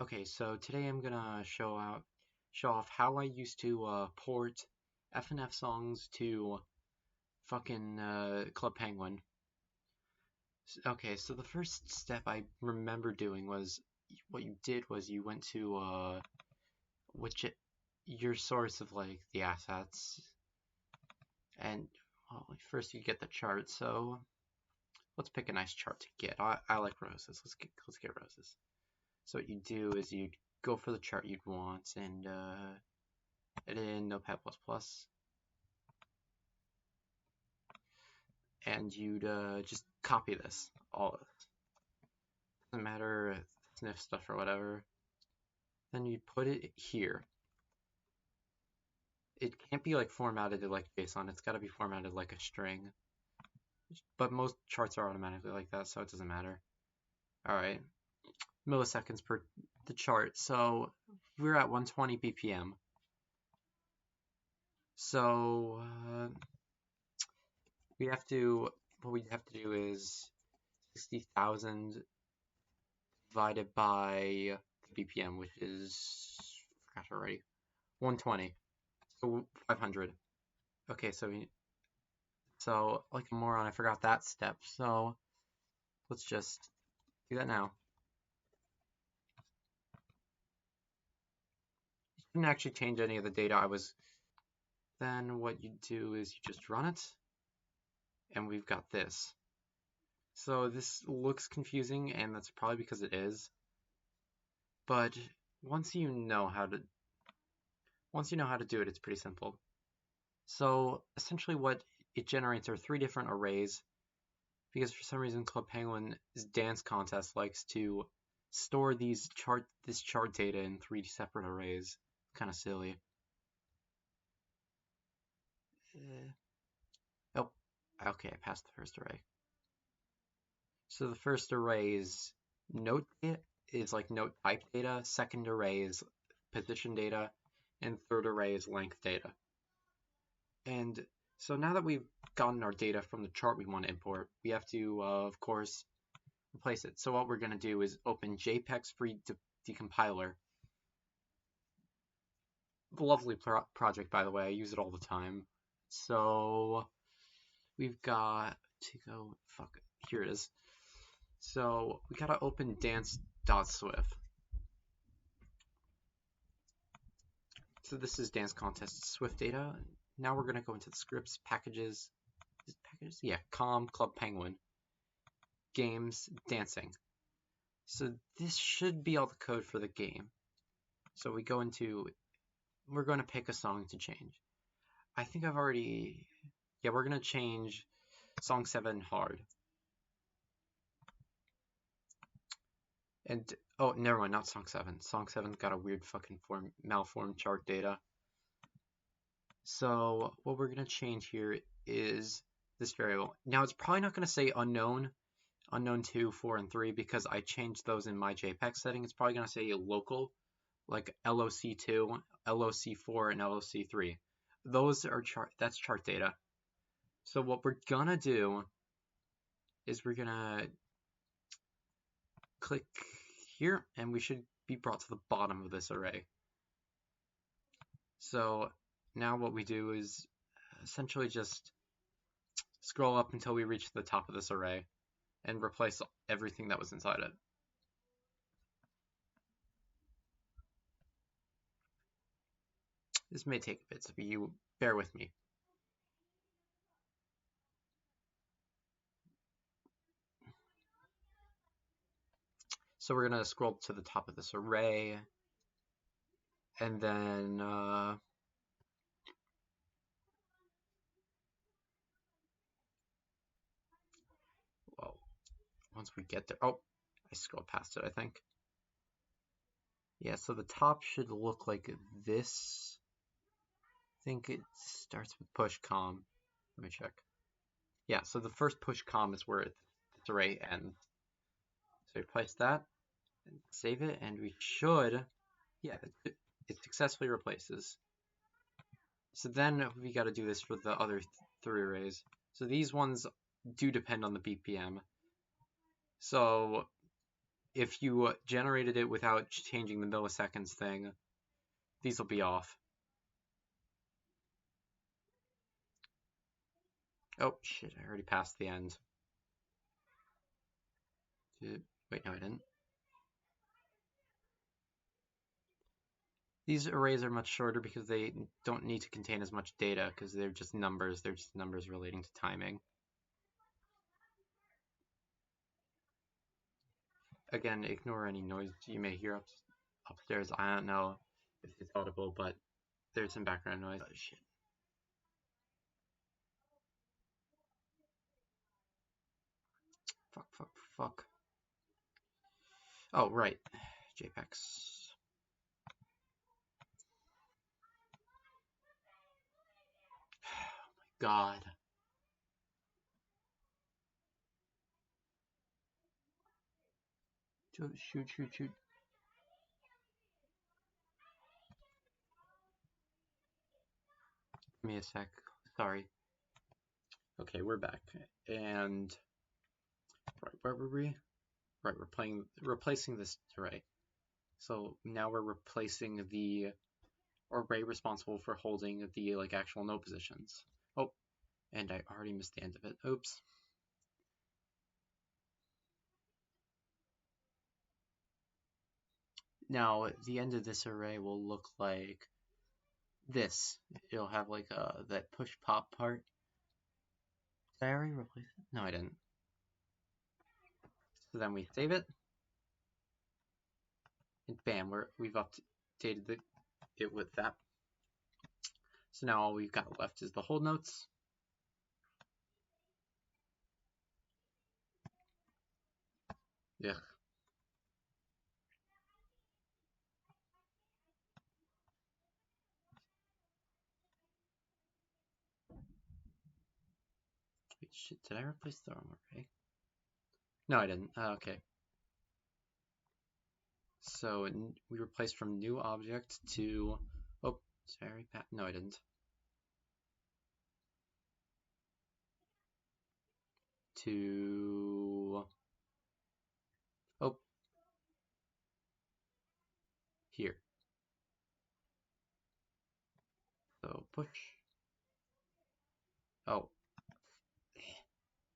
Okay, so today I'm gonna show off how I used to port FNF songs to fucking Club Penguin. Okay, so the first step I remember doing was what you did was you went to which your source of like the assets, and well, first you get the chart. So let's pick a nice chart to get. I like roses. Let's get roses. So what you do is you go for the chart you'd want and it in Notepad++, and you'd just copy this, all of it. Doesn't matter if sniff stuff or whatever. Then you'd put it here. It can't be like formatted like JSON. It's got to be formatted like a string. But most charts are automatically like that, so it doesn't matter. All right, milliseconds per the chart. So we're at 120 BPM. So we have to. What we have to do is 60,000 divided by the BPM, which is, forgot already, 120. So 500. Okay, so like a moron, I forgot that step. So let's just do that now. You didn't actually change any of the data. Then what you do is you just run it, and we've got this. So this looks confusing, and that's probably because it is. But once you know how to do it, it's pretty simple. So essentially what it generates are three different arrays, because for some reason Club Penguin's dance contest likes to store this chart data in three separate arrays. Kind of silly. Oh, okay, I passed the first array. So the first array is note data, is like note type data, second array is position data, and third array is length data. And so now that we've gotten our data from the chart we want to import, we have to, of course, replace it. So what we're going to do is open JPEG's free decompiler. Lovely project, by the way. I use it all the time. So we've got to go, fuck, here it is. So we gotta open dance.swift. So this is dance contest Swift data. Now we're gonna go into the scripts, packages, yeah, Club Penguin, games, dancing. So this should be all the code for the game. So we're going to pick a song to change. I think I've already, yeah, we're gonna change song 7 hard. And, oh, never mind, not song 7. Song 7's got a weird fucking malformed chart data. So what we're gonna change here is this variable. Now it's probably not gonna say unknown 2, 4, and 3 because I changed those in my JPEG setting. It's probably gonna say local, like LOC2, LOC4, and LOC3. Those are that's chart data. So what we're gonna do is we're gonna click here, and we should be brought to the bottom of this array. So now what we do is essentially just scroll up until we reach the top of this array and replace everything that was inside it. This may take a bit, so you bear with me. So we're going to scroll to the top of this array, and then well, once we get there, oh, I scrolled past it, I think. Yeah, so the top should look like this. I think it starts with push com. Let me check. Yeah, so the first push com is where this array ends. So replace that, and save it, and we should, yeah, it successfully replaces. So then we got to do this for the other 3 arrays. So these ones do depend on the BPM. So if you generated it without changing the milliseconds thing, these will be off. Oh shit, I already passed the end. Wait, no I didn't. These arrays are much shorter because they don't need to contain as much data because they're just numbers. They're just numbers relating to timing. Again, ignore any noise you may hear upstairs. I don't know if it's audible, but there's some background noise. Oh, shit. Fuck. Oh, right. JPEGs. Oh my god. Shoot. Give me a sec. Sorry. Okay, we're back. And right, where were we? Right, we're replacing this array. So now we're replacing the array responsible for holding the actual node positions. Oh, and I already missed the end of it. Oops. Now the end of this array will look like this. It'll have that push pop part. Did I already replace it? No, I didn't. So then we save it, and bam, we've updated it with that. So now all we've got left is the hold notes. Yeah. Wait, shit, did I replace the wrong array? No, I didn't. Okay. So we replaced from new object to, oh, sorry, no, I didn't. To, oh, here. So push. Oh,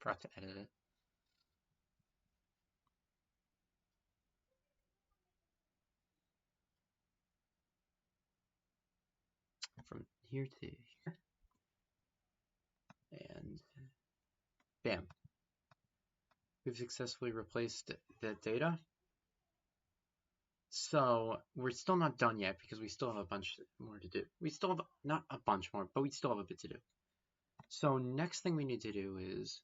forgot to edit it. From here to here. And bam. We've successfully replaced the data. So we're still not done yet because we still have a bunch more to do. We still have, not a bunch more, but we still have a bit to do. So next thing we need to do is,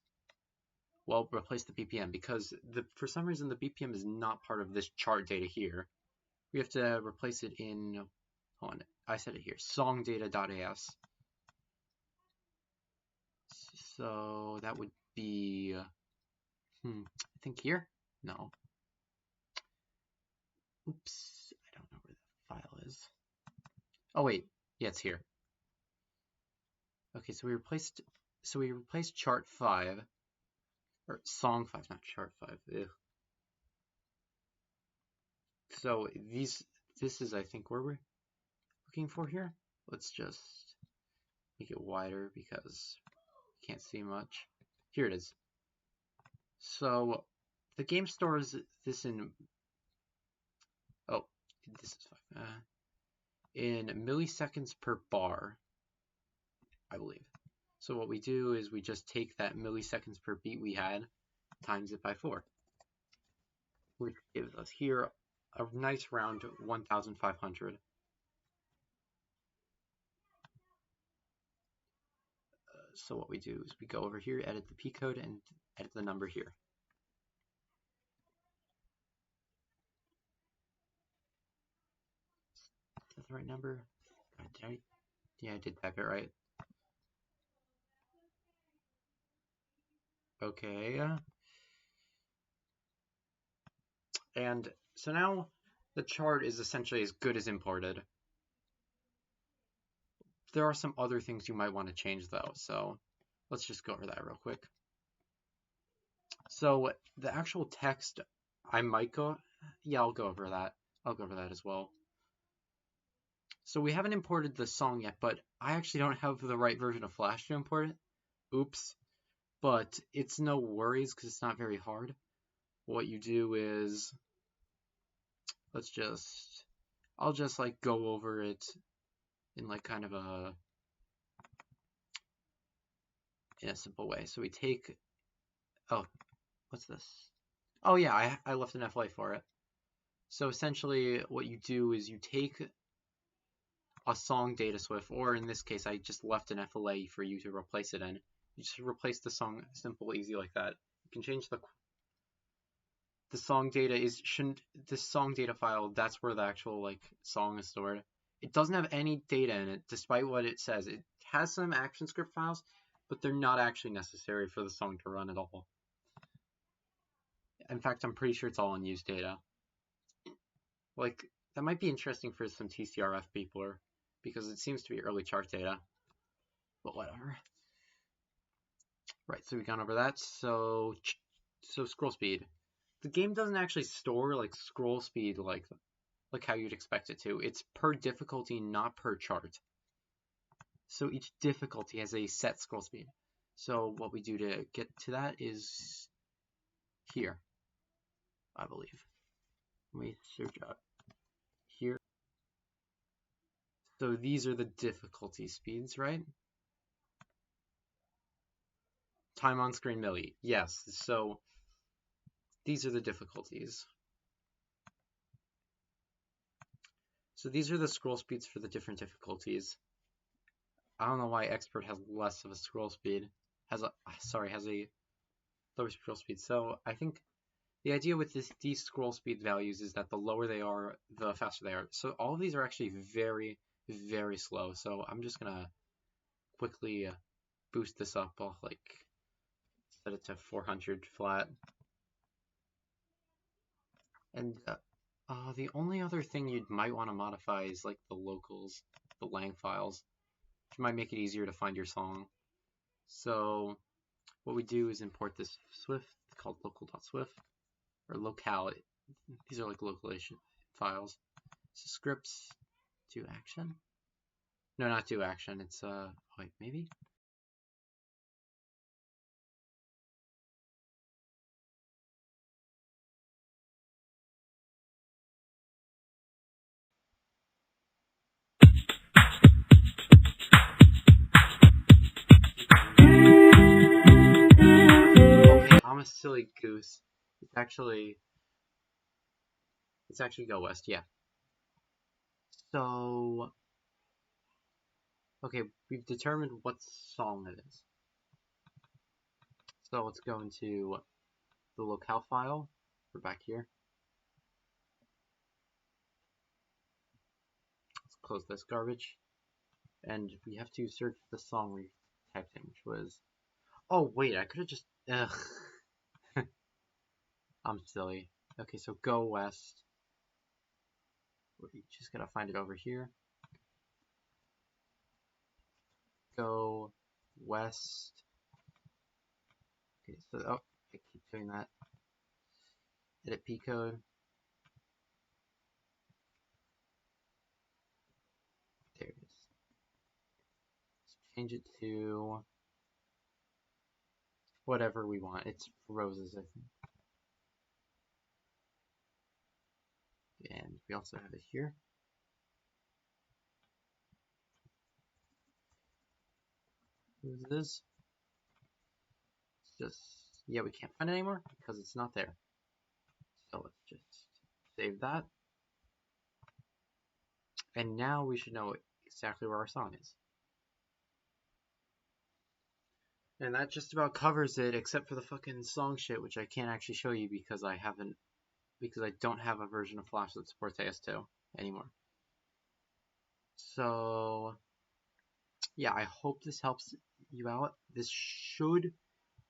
well, replace the BPM because for some reason the BPM is not part of this chart data here. We have to replace it in, hold on, I said it here, songdata.as. So that would be, I think here? No. Oops, I don't know where the file is. Oh wait, yeah, it's here. Okay, so we replaced chart 5, or song 5, not chart 5. Ugh. So this is, I think, where we're looking for here. Let's just make it wider because you can't see much. Here it is. So the game stores this in, oh, this is 5, in milliseconds per bar, I believe. So what we do is we just take that milliseconds per beat we had, times it by 4, which gives us here a nice round 1,500. So what we do is we go over here, edit the P code, and edit the number here. Is that the right number? Yeah, I did type it right. Okay. And so now the chart is essentially as good as imported. There are some other things you might want to change though, so let's just go over that real quick. So the actual text I might go. Yeah, I'll go over that. I'll go over that as well. So we haven't imported the song yet, but I actually don't have the right version of Flash to import it. Oops. But it's no worries because it's not very hard. What you do is, I'll just like go over it in like kind of in a simple way. So we take, oh, what's this? Oh yeah, I left an FLA for it. So essentially what you do is you take a song data swift, or in this case, I just left an FLA for you to replace it in. You just replace the song, simple, easy like that. You can change the song data is shouldn't this song data file. That's where the actual like song is stored. It doesn't have any data in it, despite what it says. It has some ActionScript files, but they're not actually necessary for the song to run at all. In fact, I'm pretty sure it's all unused data. Like, that might be interesting for some TCRF people, because it seems to be early chart data. But whatever. Right, so we've gone over that. So scroll speed. The game doesn't actually store like scroll speed like how you'd expect it to. It's per difficulty, not per chart. So each difficulty has a set scroll speed. So what we do to get to that is here, I believe. Let me search out here. So these are the difficulty speeds, right? Time on screen milli. Yes, so these are the difficulties. So these are the scroll speeds for the different difficulties. I don't know why Expert has less of a scroll speed. Has a lower scroll speed. So I think the idea with these scroll speed values is that the lower they are, the faster they are. So all of these are actually very, very slow. So I'm just gonna quickly boost this up. I'll like set it to 400 flat. And the only other thing you might want to modify is like the locals, the lang files, which might make it easier to find your song. So what we do is import this Swift called local.swift, or locale. These are like localization files. So scripts do action. No, not do action. It's wait, maybe. Okay, I'm a silly goose. It's actually go west. Yeah. So okay, we've determined what song it is. So let's go into the locale file. We're back here. Let's close this garbage. And we have to search the song we typed in, which was... Oh, wait, I could have just... Ugh. I'm silly. Okay, so go west. We're just gonna find it over here. Go west. Okay, so, oh, I keep doing that. Edit P code. There it is. Let's change it to whatever we want. It's roses, I think. And we also have it here. Roses. It's just, yeah, we can't find it anymore because it's not there. So let's just save that. And now we should know exactly where our song is. And that just about covers it, except for the fucking song shit, which I can't actually show you because I don't have a version of Flash that supports AS2 anymore. So, yeah, I hope this helps you out. This should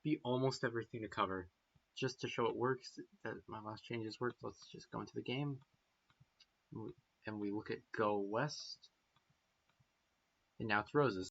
be almost everything to cover. Just to show it works, that my last changes worked, let's just go into the game. And we look at Go West. And now it's roses.